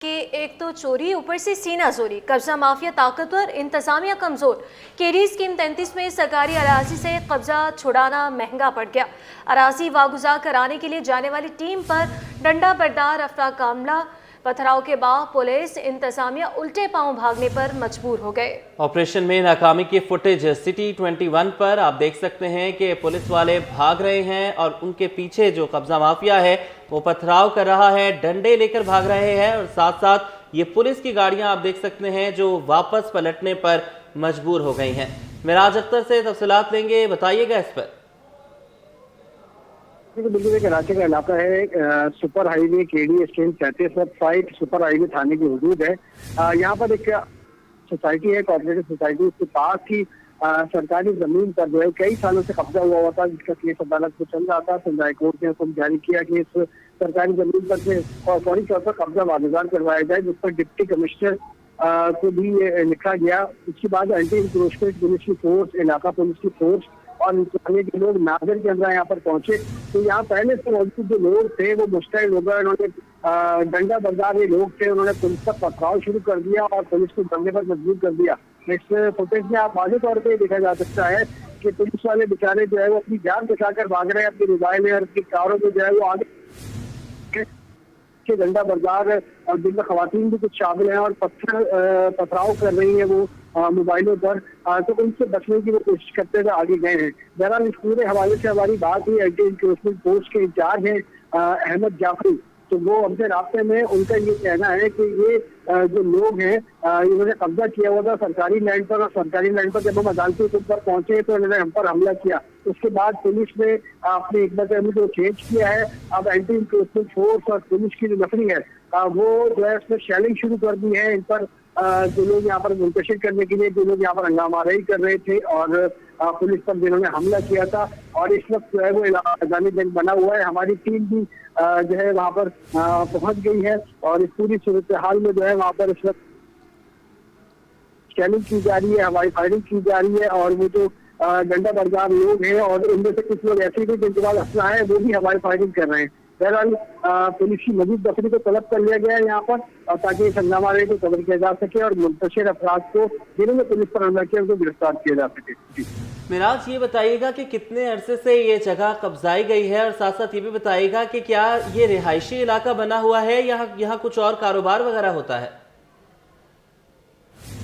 कि एक तो चोरी, ऊपर से सीना चोरी, कब्जा माफिया ताकतवर, इंतजामिया कमजोर। केडी स्कीम 33 में सरकारी अराजी से कब्जा छुड़ाना महंगा पड़ गया। अराजी वागुजार कराने के लिए जाने वाली टीम पर डंडा बरदार अफरा कामला। पथराव के बाद पुलिस इंतजामिया उल्टे पांव भागने पर मजबूर हो गए। ऑपरेशन में नाकामी की फुटेज सिटी 21 पर आप देख सकते हैं कि पुलिस वाले भाग रहे हैं और उनके पीछे जो कब्जा माफिया है वो पथराव कर रहा है, डंडे लेकर भाग रहे हैं और साथ साथ ये पुलिस की गाड़ियां आप देख सकते हैं जो वापस पलटने पर मजबूर हो गई हैं। मिराज अख्तर से तफसीलात लेंगे, बताइएगा इस पर। बिल्कुल एक कराची का इलाका है, सुपर हाईवे केडी स्कीम 33 पर साइड सुपर हाईवे थाने की हदूद है। यहाँ पर एक सोसाइटी है, कोऑपरेटिव सोसाइटी, उसके पास ही सरकारी जमीन पर जो है कई सालों से कब्जा हुआ था, जिसका केस अदालत में चल रहा था। संजय कोर्ट ने हुक्म जारी किया कि इस सरकारी जमीन पर से फौरी तौर पर कब्जा वागुजार करवाया जाए, जिस पर डिप्टी कमिश्नर को भी लिखा गया। उसके बाद एंटी इंक्रोचमेंट पुलिस की फोर्स, इलाका पुलिस की फोर्स और इंतजामिया के लोग नाजर के अंदर यहाँ पर पहुंचे। तो यहाँ पहले से मौजूद जो लोग थे वो मुश्तैद हो गए, उन्होंने डंडा बरदार ये लोग थे, उन्होंने पुलिस पर पथराव शुरू कर दिया और पुलिस को दंगे पर मजबूर कर दिया। इस फुटेज में आप वाज़ेह तौर पर देखा जा सकता है कि पुलिस वाले बेचारे जो है वो अपनी जान बचाकर भाग रहे हैं, अपनी रिजाइल में और अपनी कारों में जो है वो आगे डंडा बरदार और जिनमें खवातीन भी कुछ शामिल हैं और पथराव कर रही है वो मोबाइलों पर, तो उनसे बचने की वो कोशिश करते हुए आगे गए हैं। बहरहाल इस पूरे हवाले से हमारी बात हुई एंटी इंक्रोचमेंट फोर्स के इंचार्ज हैं अहमद जाफरी, तो वो हमसे रास्ते में, उनका ये कहना है कि ये जो लोग हैं इन्होंने कब्जा किया हुआ था सरकारी लैंड पर, और सरकारी लैंड पर जब हम अदालती हुक्म पर पहुंचे तो इन्होंने हम पर हमला किया। उसके बाद पुलिस ने अपने हिकमत अमली को चेंज किया है। अब एंटी इंक्रोचमेंट फोर्स और पुलिस की जो नफरी है वो जो है उसमें शेलिंग शुरू कर दी है इन पर, जो लोग यहाँ पर मुंतशिर करने के लिए, जो लोग यहाँ पर हंगामाराई कर रहे थे और पुलिस पर जिन्होंने हमला किया था। और इस वक्त जो है वो इलाका जंग बना हुआ है। हमारी टीम भी जो है वहाँ पर पहुंच गई है और इस पूरी सूरत हाल में जो है वहाँ पर इस वक्त स्कैनिंग की जा रही है, हवाई फायरिंग की जा रही है और वो जो डंडा बरदार लोग हैं और उनमें से कुछ लोग ऐसे भी जिनके पास असला है वो भी हवाई फायरिंग कर रहे हैं। बहरहाल पुलिस की मजीद दफरी को तलब कर लिया गया है यहाँ पर, और ताकि इस हंगामारे को कवर किया जा सके और मुंतशिर अफराद को जिन्होंने पुलिस पर हमला किया उनको गिरफ्तार किया जा सके। जी मिराज, ये बताइएगा कि कितने अरसे से ये जगह कब्जाई गई है और साथ साथ ये भी बताइएगा कि क्या ये रिहायशी इलाका बना हुआ है या यहाँ कुछ और कारोबार वगैरह होता है?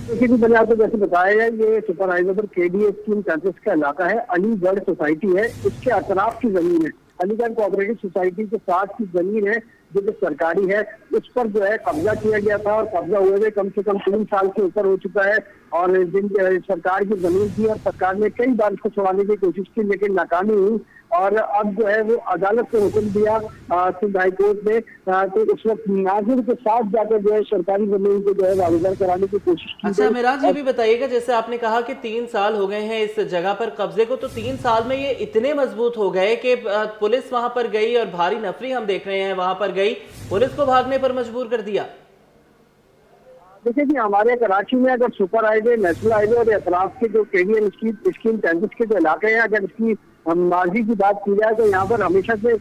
किसी भी बुनियाद पर जैसे बताया है, ये सुपर हाईवे पर केडी स्कीम 33 का इलाका है, अलीगढ़ सोसाइटी है, इसके अतराफ की जमीन है। अलीगढ़ कोऑपरेटिव सोसाइटी के साथ की जमीन है जो सरकारी है, उस पर जो है कब्जा किया गया था और कब्जा हुए कम से कम 3 साल से ऊपर हो चुका है। और जिन सरकार की जमीन थी और सरकार ने कई बार इसको छुड़ाने की कोशिश की लेकिन नाकामी हुई और अब जो है वो अदालत को हुक्म दिया सिंध हाई कोर्ट ने, तो उस वक्त नाजिर के साथ जाकर जो है सरकारी जमीन को जो है वागुजार कराने की कोशिश की। अच्छा मिराज, ये भी बताइएगा, जैसे आपने कहा कि 3 साल हो गए हैं इस जगह पर कब्जे को, तो 3 साल में ये इतने मजबूत हो गए कि पुलिस वहां पर गई और भारी नफरी हम देख रहे हैं वहां पर गई, पुलिस को भागने पर मजबूर कर दिया। देखिए जी, हमारे कराची में अगर सुपर हाईवे, नेशनल हाईवे और अतराफ के जो केडी स्कीम 33 के जो इलाके हैं, अगर इसकी माजी की बात की जाए तो यहाँ पर हमेशा से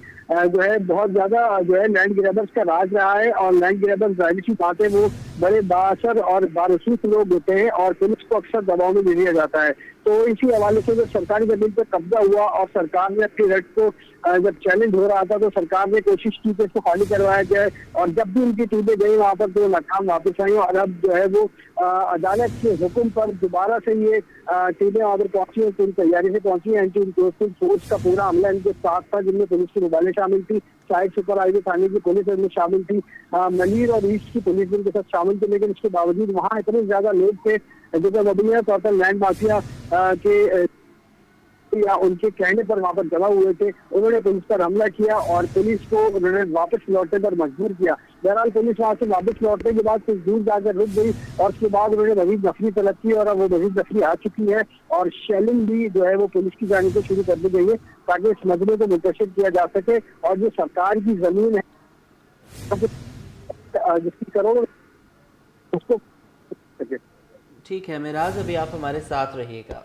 जो है बहुत ज्यादा जो है लैंड ग्रैबर्स का राज रहा है। और लैंड ग्रैबर्स जाहिर सी बात है वो बड़े बाअसर और बारसूख लोग होते हैं और पुलिस को अक्सर दबाव में दे दिया जाता है। तो इसी हवाले से जब सरकारी जमीन पर कब्जा हुआ और सरकार ने अपनी रट को जब चैलेंज हो रहा था तो सरकार ने कोशिश की कि इसको खाली करवाया जाए, और जब भी उनकी टीमें गई वहां पर तो नाकाम वापस आई और अब जो है वो अदालत के हुक्म पर दोबारा से ये टीमें वहां पर पहुंची, पूरी तैयारी से पहुंची। एंटी इंक्रोचमेंट फोर्स का पूरा हमला इनके साथ था, जिनमें पुलिस की मोबाइलें शामिल थी, साइड सुपर हाईवे थाने की पुलिस इनमें शामिल थी, मलीर और ईस्ट की पुलिस इनके साथ शामिल थी। लेकिन इसके बावजूद वहाँ इतने ज्यादा लोग थे जो मबीना तौर पर लैंड माफिया के या उनके कहने पर वहां पर जमा हुए थे, उन्होंने पुलिस पर हमला किया और पुलिस को उन्होंने वापस लौटने पर मजबूर किया। बहरहाल पुलिस वहां से वापस लौटने के बाद कुछ दूर जाकर रुक गई और उसके बाद उन्होंने मजीद नफरी तलब की और अब वो मजीद नफरी आ चुकी है और शेलिंग भी जो है वो पुलिस की जाने से शुरू कर दी गई है ताकि इस मसले को मुंतशिर किया जा सके और जो सरकार की जमीन है जिसकी करोड़ उसको। ठीक है मिराज, अभी आप हमारे साथ रहिएगा।